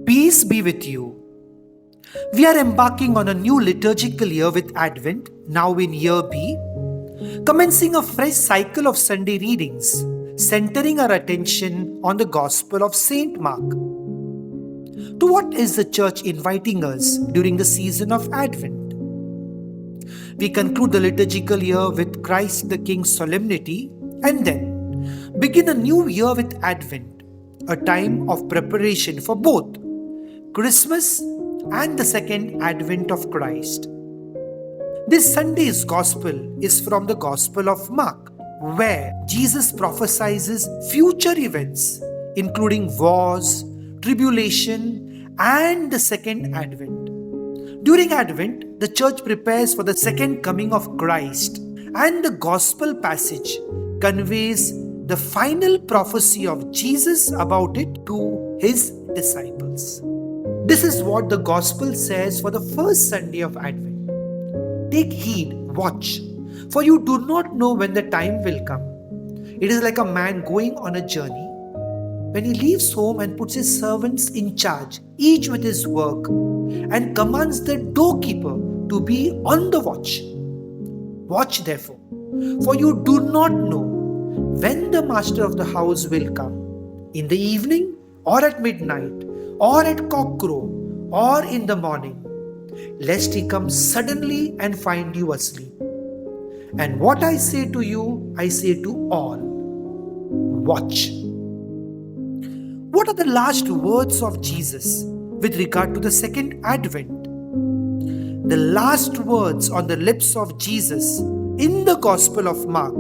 Peace be with you. We are embarking on a new liturgical year with Advent, now in year B, commencing a fresh cycle of Sunday readings, centering our attention on the Gospel of Saint Mark. To what is the Church inviting us during the season of Advent? We conclude the liturgical year with Christ the King's solemnity and then begin a new year with Advent, a time of preparation for both Christmas and the second advent of Christ. This Sunday's Gospel is from the Gospel of Mark, where Jesus prophesies future events, including wars, tribulation, and the second advent. During Advent, the Church prepares for the second coming of Christ, and the Gospel passage conveys the final prophecy of Jesus about it to his disciples. This is what the Gospel says for the first Sunday of Advent. Take heed, watch, for you do not know when the time will come. It is like a man going on a journey. When he leaves home and puts his servants in charge, each with his work, and commands the doorkeeper to be on the watch. Watch therefore, for you do not know when the master of the house will come, in the evening or at midnight, or at cockcrow, or in the morning, lest he come suddenly and find you asleep. And what I say to you, I say to all, watch. What are the last words of Jesus with regard to the second advent? The last words on the lips of Jesus in the Gospel of Mark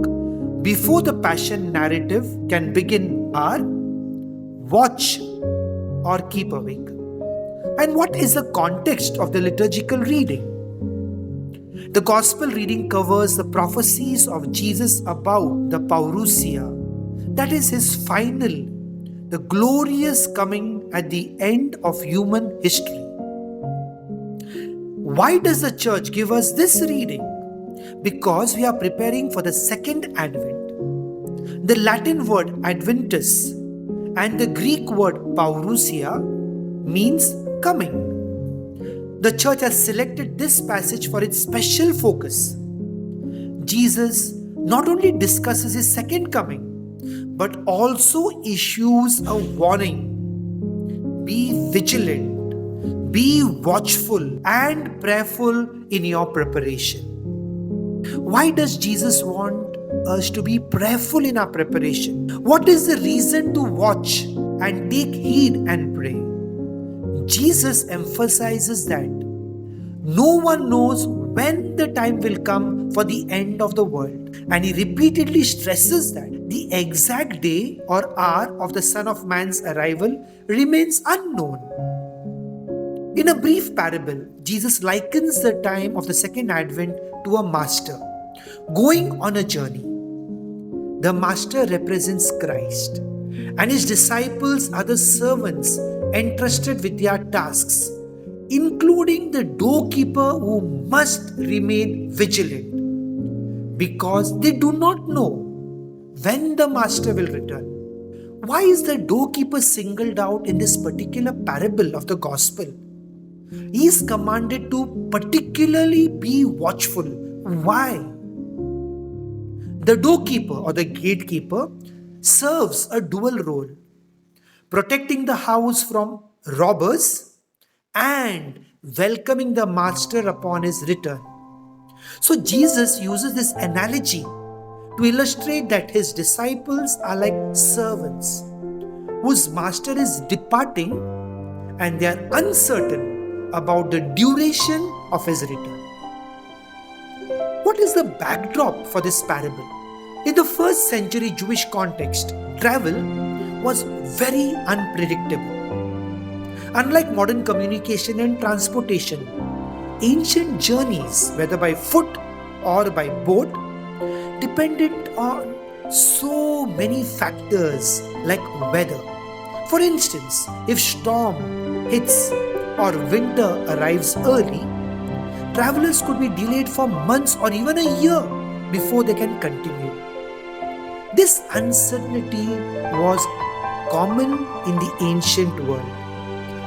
before the Passion narrative can begin are, watch or keep awake. And what is the context of the liturgical reading? The Gospel reading covers the prophecies of Jesus about the parousia, that is his final, the glorious coming at the end of human history. Why does the Church give us this reading? Because we are preparing for the second advent. The Latin word adventus and the Greek word parousia means coming. The Church has selected this passage for its special focus. Jesus not only discusses his second coming, but also issues a warning. Be vigilant, be watchful and prayerful in your preparation. Why does Jesus want us to be prayerful in our preparation? What is the reason to watch and take heed and pray? Jesus emphasizes that no one knows when the time will come for the end of the world, and he repeatedly stresses that the exact day or hour of the Son of Man's arrival remains unknown. In a brief parable, Jesus likens the time of the second advent to a master going on a journey. The master represents Christ, and his disciples are the servants entrusted with their tasks, including the doorkeeper who must remain vigilant because they do not know when the master will return. Why is the doorkeeper singled out in this particular parable of the gospel? He is commanded to particularly be watchful. Why? The doorkeeper or the gatekeeper serves a dual role, protecting the house from robbers and welcoming the master upon his return. So Jesus uses this analogy to illustrate that his disciples are like servants whose master is departing and they are uncertain about the duration of his return. What is the backdrop for this parable? In the first century Jewish context, travel was very unpredictable. Unlike modern communication and transportation, ancient journeys, whether by foot or by boat, depended on so many factors like weather. For instance, if storm hits or winter arrives early, travelers could be delayed for months or even a year before they can continue. This uncertainty was common in the ancient world,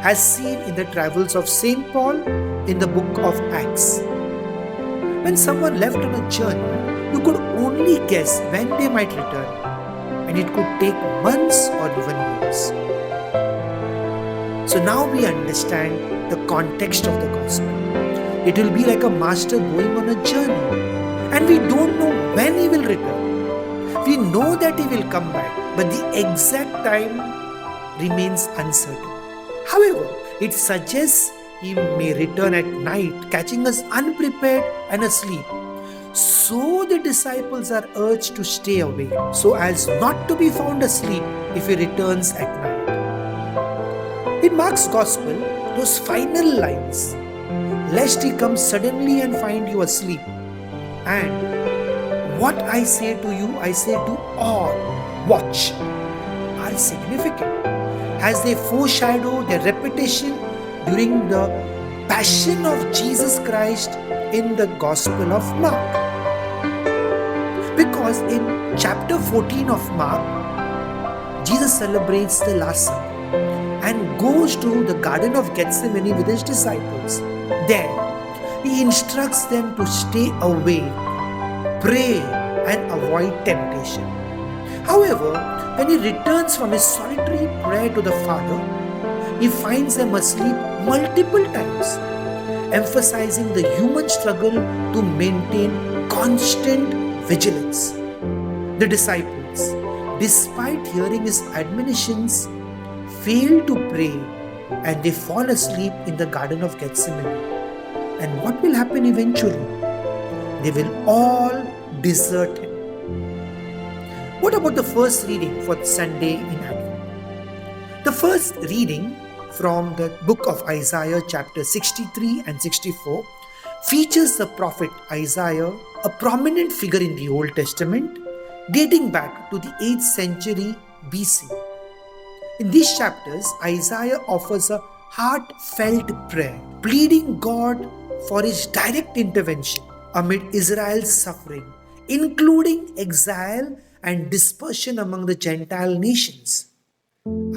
as seen in the travels of St. Paul in the book of Acts. When someone left on a journey, you could only guess when they might return, and it could take months or even years. So now we understand the context of the gospel. It will be like a master going on a journey, and we don't know when he will return. We know that he will come back, but the exact time remains uncertain. However, it suggests he may return at night, catching us unprepared and asleep. So the disciples are urged to stay awake, so as not to be found asleep if he returns at night. In Mark's Gospel, those final lines, lest he come suddenly and find you asleep, and what I say to you, I say to all, watch, are significant, as they foreshadow their repetition during the Passion of Jesus Christ in the Gospel of Mark. Because in chapter 14 of Mark, Jesus celebrates the Last Supper and goes to the Garden of Gethsemane with his disciples. There, he instructs them to stay awake, pray, and avoid temptation. However, when he returns from his solitary prayer to the Father, he finds them asleep multiple times, emphasizing the human struggle to maintain constant vigilance. The disciples, despite hearing his admonitions, fail to pray and they fall asleep in the Garden of Gethsemane. And what will happen eventually? They will all desert him. What about the first reading for Sunday in Advent? The first reading from the book of Isaiah chapter 63 and 64 features the prophet Isaiah, a prominent figure in the Old Testament, dating back to the 8th century BC. In these chapters, Isaiah offers a heartfelt prayer, pleading God for his direct intervention amid Israel's suffering, including exile and dispersion among the Gentile nations.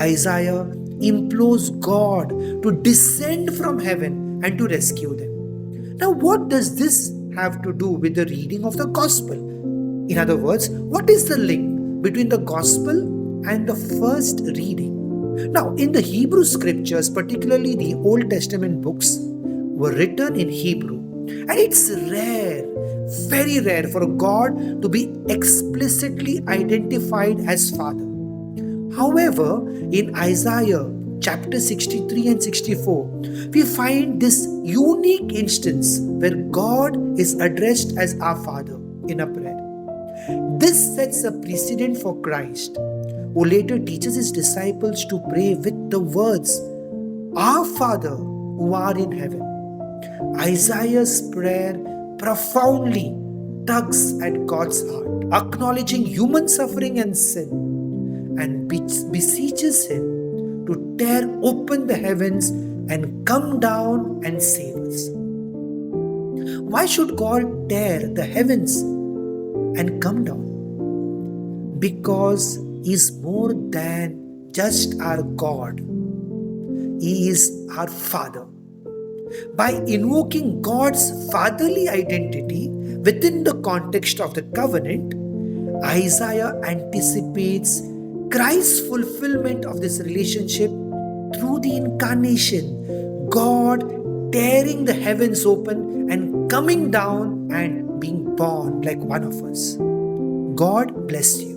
Isaiah implores God to descend from heaven and to rescue them. Now, what does this have to do with the reading of the Gospel? In other words, what is the link between the Gospel and the first reading? Now, in the Hebrew scriptures, particularly the Old Testament books, were written in Hebrew, and it's rare, very rare, for God to be explicitly identified as Father. However, in Isaiah chapter 63 and 64, we find this unique instance where God is addressed as our Father in a prayer. This sets a precedent for Christ, who later teaches his disciples to pray with the words, "Our Father who art in heaven." Isaiah's prayer profoundly tugs at God's heart, acknowledging human suffering and sin, and beseeches him to tear open the heavens and come down and save us. Why should God tear the heavens and come down? Because he is more than just our God. He is our Father. By invoking God's fatherly identity within the context of the covenant, Isaiah anticipates Christ's fulfillment of this relationship through the incarnation, God tearing the heavens open and coming down and being born like one of us. God bless you.